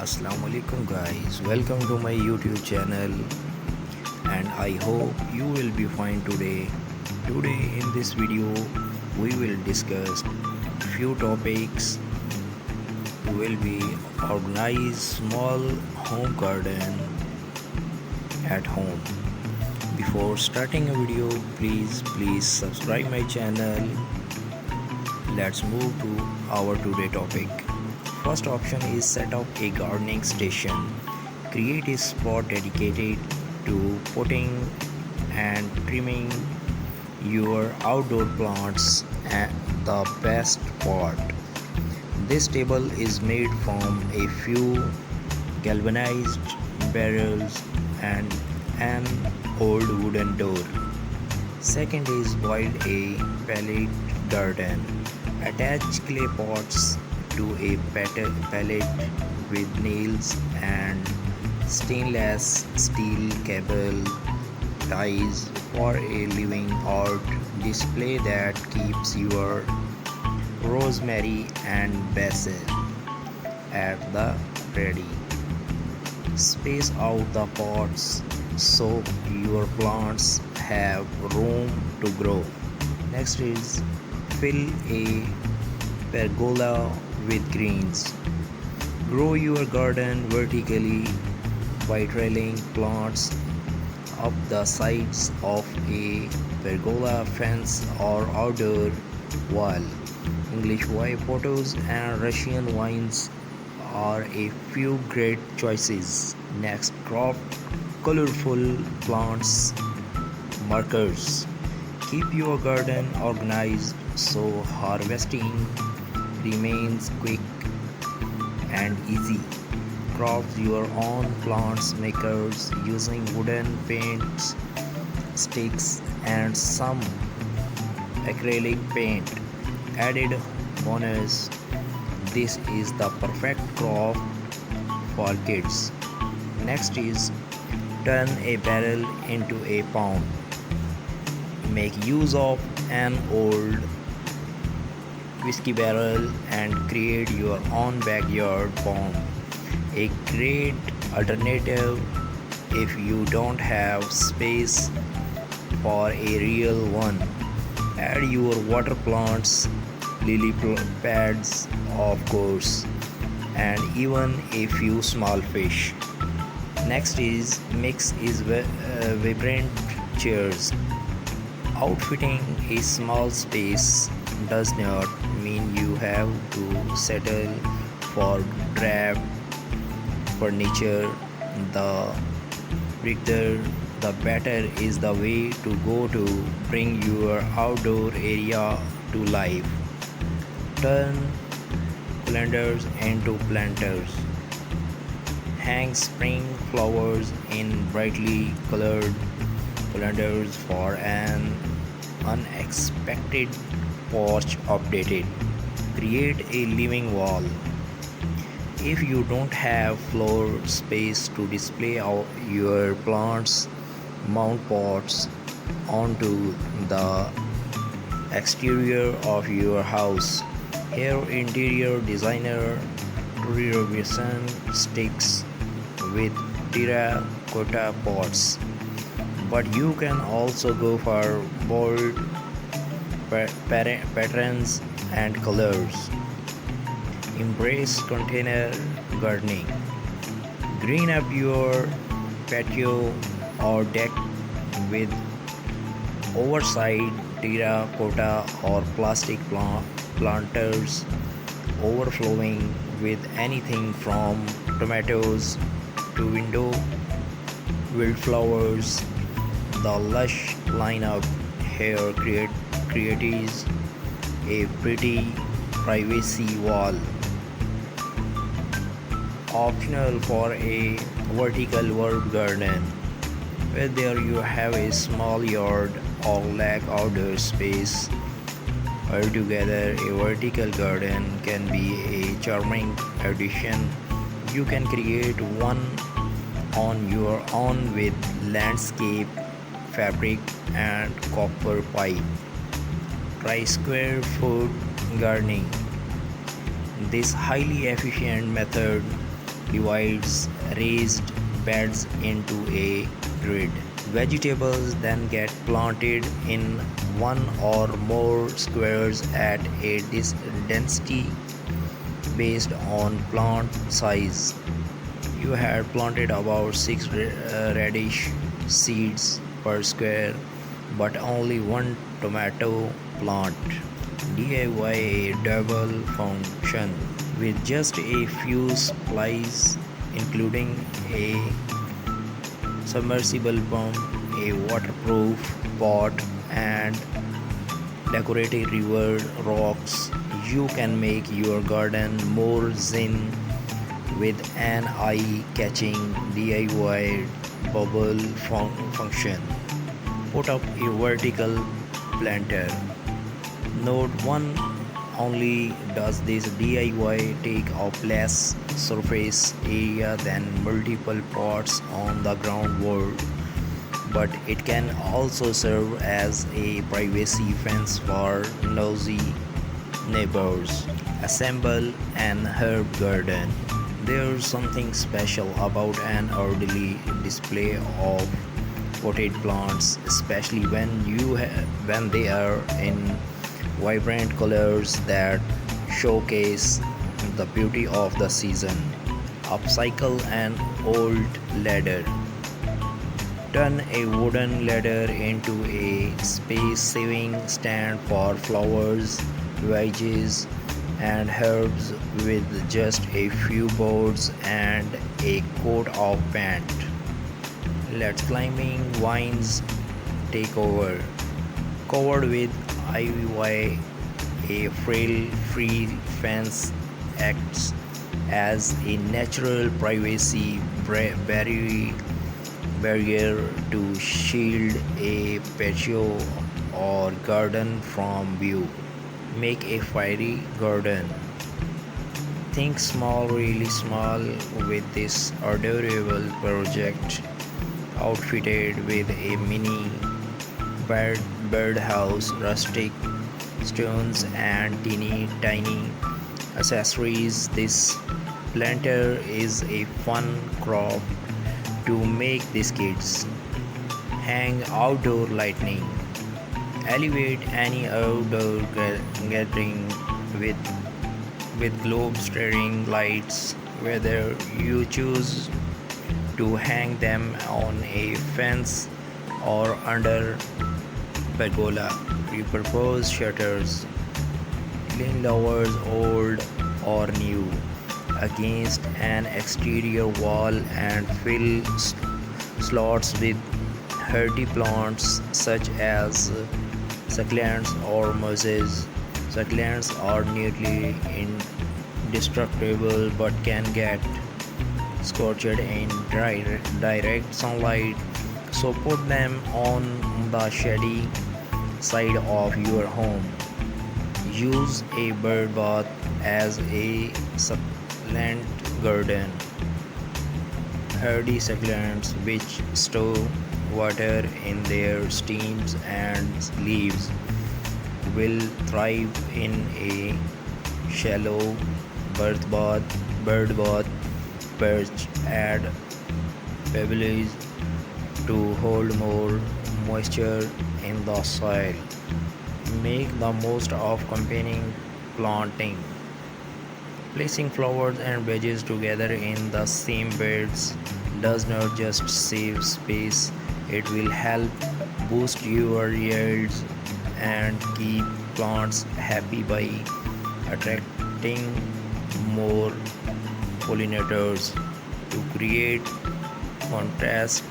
Assalamu alaikum guys, welcome to my YouTube channel and I hope you will be fine today. Today in this video we will discuss few topics. We will be organize small home garden at home. Before starting a video, please subscribe my channel. Let's move to our today topic. First option is set up a gardening station. Create a spot dedicated to potting and trimming your outdoor plants. And the best part, this table is made from a few galvanized barrels and an old wooden door. Second is build a pallet garden. Attach clay pots to a pallet with nails and stainless steel cable ties for a living art display that keeps your rosemary and basil at the ready. Space out the pots so your plants have room to grow. Next is fill a pergola with greens. Grow your garden vertically by trailing plants up the sides of a pergola fence or outdoor wall. English white potatoes and Russian vines are a few great choices. Next, crop colorful plants markers. Keep your garden organized so harvesting remains quick and easy. Craft your own plants makers using wooden paints, sticks, and some acrylic paint. Added bonus, this is the perfect craft for kids. Next is turn a barrel into a pond. Make use of an old whiskey barrel and create your own backyard pond. A great alternative if you don't have space for a real one. Add your water plants, lily pads, of course, and even a few small fish. Next is mix is vibrant chairs. Outfitting a small space does not mean you have to settle for drab furniture. The bigger the better is the way to go to bring your outdoor area to life. Turn calendars into planters. Hang spring flowers in brightly colored calendars for an unexpected porch updated. Create a living wall. If you don't have floor space to display your plants, mount pots onto the exterior of your house. Here, interior designer Renovation sticks with terracotta pots, but you can also go for bold patterns and colors. Embrace container gardening. Green up your patio or deck with oversized terracotta or plastic planters overflowing with anything from tomatoes to window wildflowers. The lush lineup here creates a pretty privacy wall. Optional for a vertical herb garden. Whether you have a small yard or lack outdoor space, altogether a vertical garden can be a charming addition. You can create one on your own with landscape fabric and copper pipe. Try square foot gardening. This highly efficient method divides raised beds into a grid. Vegetables then get planted in one or more squares at a density based on plant size. You had planted about 6 radish seeds per square, but only one tomato plant. DIY a double function with just a few supplies, including a submersible pump, a waterproof pot, and decorative river rocks. You can make your garden more zen with an eye-catching DIY bubble function. Put up a vertical planter. Note 1: only does this DIY take up less surface area than multiple pots on the ground world, but it can also serve as a privacy fence for nosy neighbors. Assemble an herb garden. There's something special about an orderly display of potted plants, especially when they are in vibrant colors that showcase the beauty of the season. Upcycle an old ladder. Turn a wooden ladder into a space-saving stand for flowers, veggies, and herbs with just a few boards and a coat of paint. Let climbing vines take over. Covered with ivy, a frail-free fence acts as a natural privacy barrier to shield a patio or garden from view. Make a fairy garden. Think small, really small with this adorable project, outfitted with a mini birdhouse, rustic stones, and teeny tiny accessories. This planter is a fun craft to make these kids. Hang outdoor lighting. Elevate any outdoor gathering with globe staring lights, whether you choose to hang them on a fence or under pergola. Repurpose shutters, lean lowers old or new against an exterior wall and fill slots with hardy plants such as succulents or mosses. Succulents are nearly indestructible but can get scorched in direct sunlight, so put them on the shady side of your home. Use a bird bath as a succulent garden. Hardy succulents which store water in their stems and leaves will thrive in a shallow bird bath perch. Add pebbles to hold more moisture in the soil. Make the most of combining planting. Placing flowers and veggies together in the same beds does not just save space, it will help boost your yields and keep plants happy by attracting more pollinators. To create contrast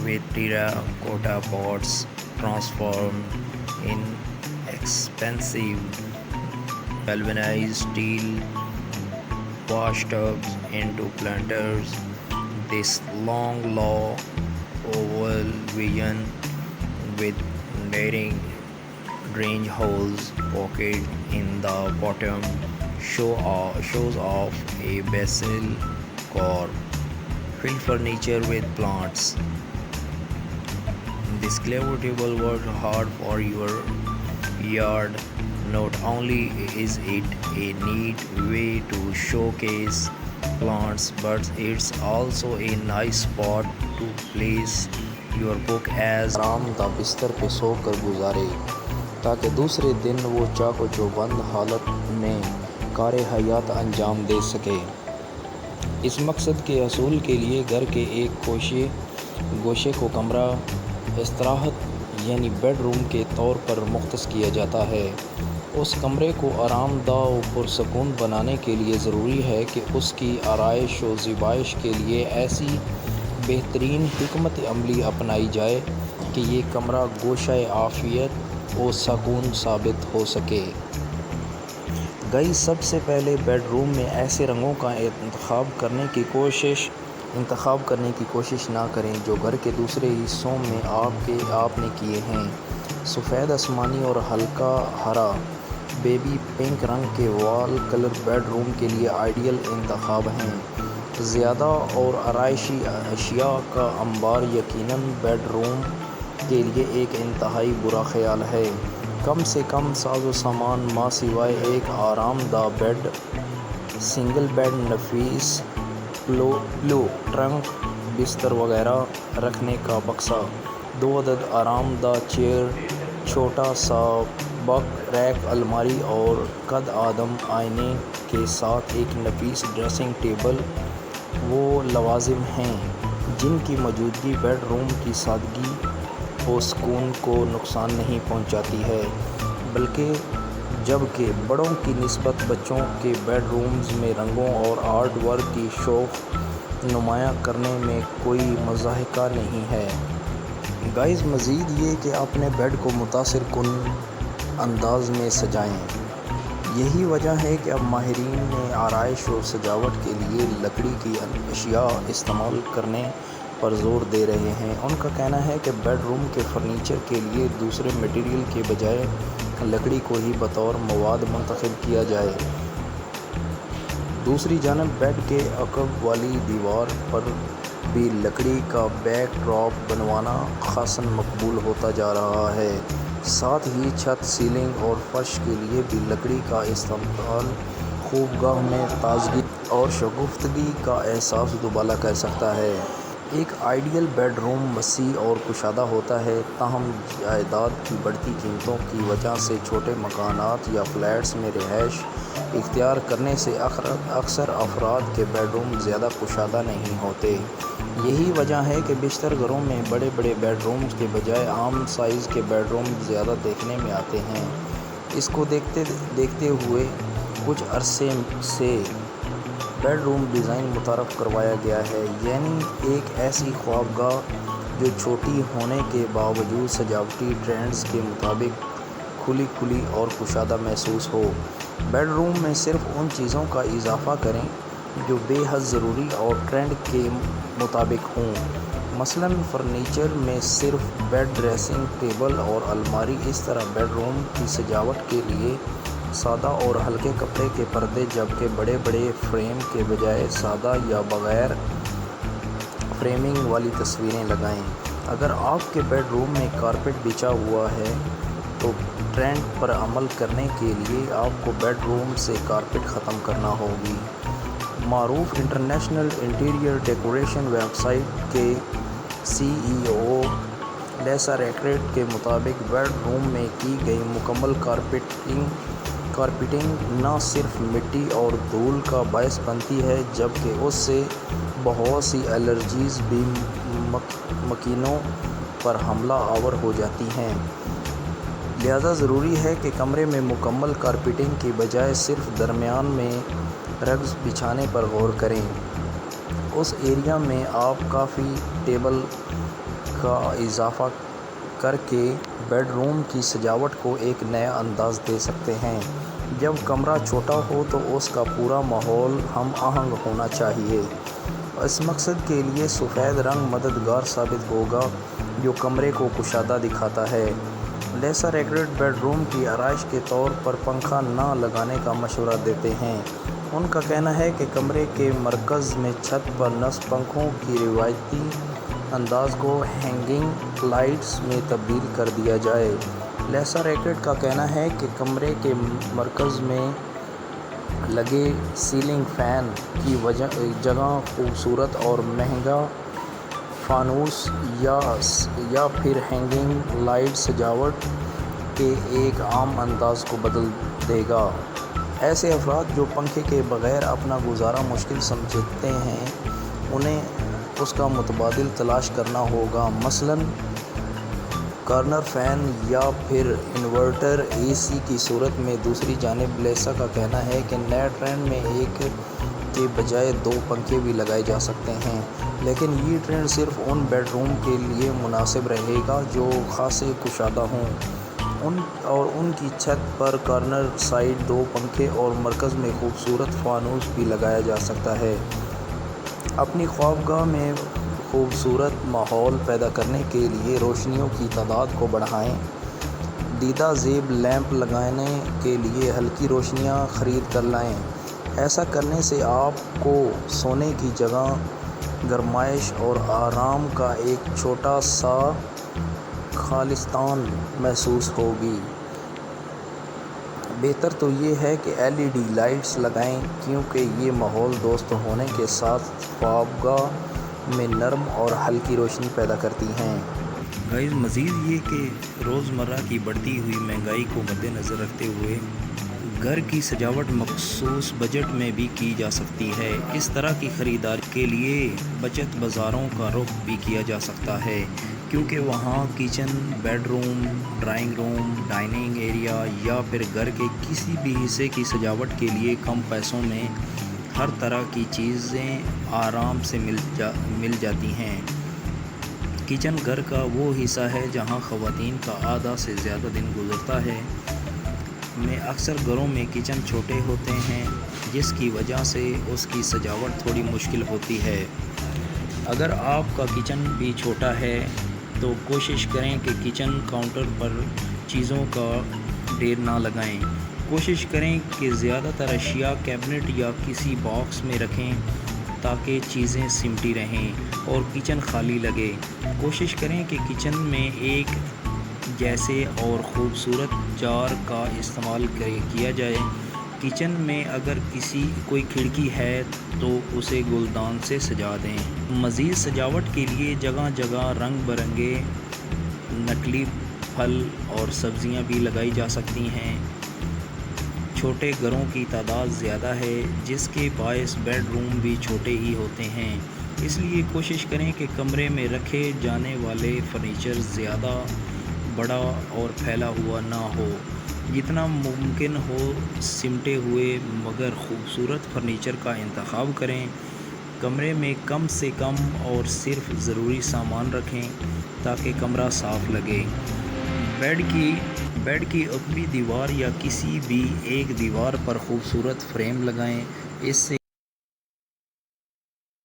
with terracotta pots transformed in expensive galvanized steel wash tubs into planters, this long low oval vision with daring drainage holes pocket in the bottom shows off a basil core. Fill furniture with plants. This clever table works hard for your yard. Not only is it a neat way to showcase plants, but it's also a nice spot to place your book as آرام دہ بستر پہ سو کر گزارے تاکہ دوسرے دن وہ چاق و چوبند حالت میں کار حیات انجام دے سکے۔ اس مقصد کے حصول کے لیے گھر کے ایک گوشے کو کمرہ استراحت یعنی بیڈ روم کے طور پر مختص کیا جاتا ہے۔ اس کمرے کو آرام دہ و پرسکون بنانے کے لیے ضروری ہے کہ اس کی آرائش و زیبائش کے لیے ایسی بہترین حکمت عملی اپنائی جائے کہ یہ کمرہ گوشہ عافیت و سکون ثابت ہو سکے۔ سب سے پہلے بیڈ روم میں ایسے رنگوں کا انتخاب کرنے کی کوشش نہ کریں جو گھر کے دوسرے حصوں میں آپ نے کیے ہیں۔ سفید آسمانی اور ہلکا ہرا بیبی پنک رنگ کے وال کلر بیڈ روم کے لیے آئیڈیل انتخاب ہیں۔ زیادہ اور آرائشی اشیاء کا انبار یقیناً بیڈ روم کے لیے ایک انتہائی برا خیال ہے۔ کم سے کم ساز و سامان ماں سوائے ایک آرام دہ بیڈ، سنگل بیڈ، نفیس پلو، ٹرنک، بستر وغیرہ رکھنے کا بکسا، 2 عدد آرام دہ چیئر، چھوٹا سا بک ریک، الماری اور قد آدم آئینے کے ساتھ ایک نفیس ڈریسنگ ٹیبل وہ لوازم ہیں جن کی موجودگی بیڈ روم کی سادگی و سکون کو نقصان نہیں پہنچاتی ہے، جبکہ بڑوں کی نسبت بچوں کے بیڈ رومز میں رنگوں اور آرٹ ورک کی شوق نمایاں کرنے میں کوئی مضحکہ نہیں ہے۔ مزید یہ کہ اپنے بیڈ کو متاثر کن انداز میں سجائیں۔ یہی وجہ ہے کہ اب ماہرین نے آرائش و سجاوٹ کے لیے لکڑی کی اشیاء استعمال کرنے پر زور دے رہے ہیں۔ ان کا کہنا ہے کہ بیڈ روم کے فرنیچر کے لیے دوسرے مٹیریل کے بجائے لکڑی کو ہی بطور مواد منتخب کیا جائے۔ دوسری جانب بیڈ کے عقب والی دیوار پر بھی لکڑی کا بیک ڈراپ بنوانا خاصاً مقبول ہوتا جا رہا ہے۔ ساتھ ہی چھت، سیلنگ اور فرش کے لیے بھی لکڑی کا استعمال خوابگاہ میں تازگی اور شگفتگی کا احساس دوبالا کر سکتا ہے۔ ایک آئیڈیل بیڈ روم وسیع اور کشادہ ہوتا ہے، تاہم جائیداد کی بڑھتی قیمتوں کی وجہ سے چھوٹے مکانات یا فلیٹس میں رہائش اختیار کرنے سے اکثر افراد کے بیڈ روم زیادہ کشادہ نہیں ہوتے۔ یہی وجہ ہے کہ بیشتر گھروں میں بڑے بڑے بیڈ رومز کے بجائے عام سائز کے بیڈ روم زیادہ دیکھنے میں آتے ہیں۔ اس کو دیکھتے ہوئے کچھ عرصے سے بیڈ روم ڈیزائن متعارف کروایا گیا ہے، یعنی ایک ایسی خوابگاہ جو چھوٹی ہونے کے باوجود سجاوٹی ٹرینڈز کے مطابق کھلی اور کشادہ محسوس ہو۔ بیڈ روم میں صرف ان چیزوں کا اضافہ کریں جو بے حد ضروری اور ٹرینڈ کے مطابق ہوں۔ مثلاً فرنیچر میں صرف بیڈ، ڈریسنگ ٹیبل اور الماری۔ اس طرح بیڈ روم کی سجاوٹ کے لیے سادہ اور ہلکے کپڑے کے پردے، جبکہ بڑے فریم کے بجائے سادہ یا بغیر فریمنگ والی تصویریں لگائیں۔ اگر آپ کے بیڈ روم میں کارپیٹ بچھا ہوا ہے تو ٹرینڈ پر عمل کرنے کے لیے آپ کو بیڈ روم سے کارپیٹ ختم کرنا ہوگی۔ معروف international interior decoration website کے CEO لیسا ریکریٹ کے مطابق بیڈ روم میں کی گئی مکمل کارپیٹنگ نہ صرف مٹی اور دھول کا باعث بنتی ہے جبکہ اس سے بہت سی الرجیز بھی مکینوں پر حملہ آور ہو جاتی ہیں۔ لہذا ضروری ہے کہ کمرے میں مکمل کارپیٹنگ کی بجائے صرف درمیان میں رگز بچھانے پر غور کریں۔ اس ایریا میں آپ کافی ٹیبل کا اضافہ کر کے بیڈ روم کی سجاوٹ کو ایک نیا انداز دے سکتے ہیں۔ جب کمرہ چھوٹا ہو تو اس کا پورا ماحول ہم آہنگ ہونا چاہیے۔ اس مقصد کے لیے سفید رنگ مددگار ثابت ہوگا جو کمرے کو کشادہ دکھاتا ہے۔ لیسا ریکریٹ بیڈ روم کی آرائش کے طور پر پنکھا نہ لگانے کا مشورہ دیتے ہیں۔ ان کا کہنا ہے کہ کمرے کے مرکز میں چھت پر نصب پنکھوں کی روایتی انداز کو ہینگنگ لائٹس میں تبدیل کر دیا جائے۔ لیسا ریکریٹ کا کہنا ہے کہ کمرے کے مرکز میں لگے سیلنگ فین کی جگہ خوبصورت اور مہنگا فانوس یا پھر ہینگنگ لائٹ سجاوٹ کے ایک عام انداز کو بدل دے گا۔ ایسے افراد جو پنکھے کے بغیر اپنا گزارا مشکل سمجھتے ہیں انہیں اس کا متبادل تلاش کرنا ہوگا، مثلاً کارنر فین یا پھر انورٹر اے سی کی صورت میں۔ دوسری جانب لیسا کا کہنا ہے کہ نئے ٹرینڈ میں ایک کے بجائے 2 پنکھے بھی لگائے جا سکتے ہیں، لیکن یہ ٹرینڈ صرف ان بیڈ روم کے لیے مناسب رہے گا جو خاصے کشادہ ہوں، اور ان کی چھت پر کارنر سائڈ 2 پنکھے اور مرکز میں خوبصورت فانوس بھی لگایا جا سکتا ہے۔ اپنی خوابگاہ میں خوبصورت ماحول پیدا کرنے کے لیے روشنیوں کی تعداد کو بڑھائیں۔ دیدہ زیب لیمپ لگانے کے لیے ہلکی روشنیاں خرید کر لائیں۔ ایسا کرنے سے آپ کو سونے کی جگہ، گرمائش اور آرام کا ایک چھوٹا سا خالصتان محسوس ہوگی۔ بہتر تو یہ ہے کہ LED لائٹس لگائیں کیونکہ یہ ماحول دوست ہونے کے ساتھ خوابگاہ میں نرم اور ہلکی روشنی پیدا کرتی ہیں۔ گائز، مزید یہ کہ روزمرہ کی بڑھتی ہوئی مہنگائی کو مد نظر رکھتے ہوئے گھر کی سجاوٹ مخصوص بجٹ میں بھی کی جا سکتی ہے۔ اس طرح کی خریداری کے لیے بچت بازاروں کا رخ بھی کیا جا سکتا ہے، کیونکہ وہاں kitchen, bed room, drawing room, dining area یا پھر گھر کے کسی بھی حصے کی سجاوٹ کے لیے کم پیسوں میں ہر طرح کی چیزیں آرام سے مل جاتی ہیں۔ کچن گھر کا وہ حصہ ہے جہاں خواتین کا آدھا سے زیادہ دن گزرتا ہے۔ میں اکثر گھروں میں کچن چھوٹے ہوتے ہیں، جس کی وجہ سے اس کی سجاوٹ تھوڑی مشکل ہوتی ہے۔ اگر آپ کا کچن بھی چھوٹا ہے تو کوشش کریں کہ کچن کاؤنٹر پر چیزوں کا ڈھیر نہ لگائیں۔ کوشش کریں کہ زیادہ تر اشیاء کیبنٹ یا کسی باکس میں رکھیں تاکہ چیزیں سمٹی رہیں اور کچن خالی لگے۔ کوشش کریں کہ کچن میں ایک جیسے اور خوبصورت جار کا استعمال کیا جائے۔ کچن میں اگر کوئی کھڑکی ہے تو اسے گلدان سے سجا دیں۔ مزید سجاوٹ کے لیے جگہ جگہ رنگ برنگے نکلی پھل اور سبزیاں بھی لگائی جا سکتی ہیں۔ چھوٹے گھروں کی تعداد زیادہ ہے، جس کے باعث بیڈ روم بھی چھوٹے ہی ہوتے ہیں، اس لیے کوشش کریں کہ کمرے میں رکھے جانے والے فرنیچر زیادہ بڑا اور پھیلا ہوا نہ ہو۔ جتنا ممکن ہو سمٹے ہوئے مگر خوبصورت فرنیچر کا انتخاب کریں۔ کمرے میں کم سے کم اور صرف ضروری سامان رکھیں تاکہ کمرہ صاف لگے۔ بیڈ کی اوپری دیوار یا کسی بھی ایک دیوار پر خوبصورت فریم لگائیں، اس سے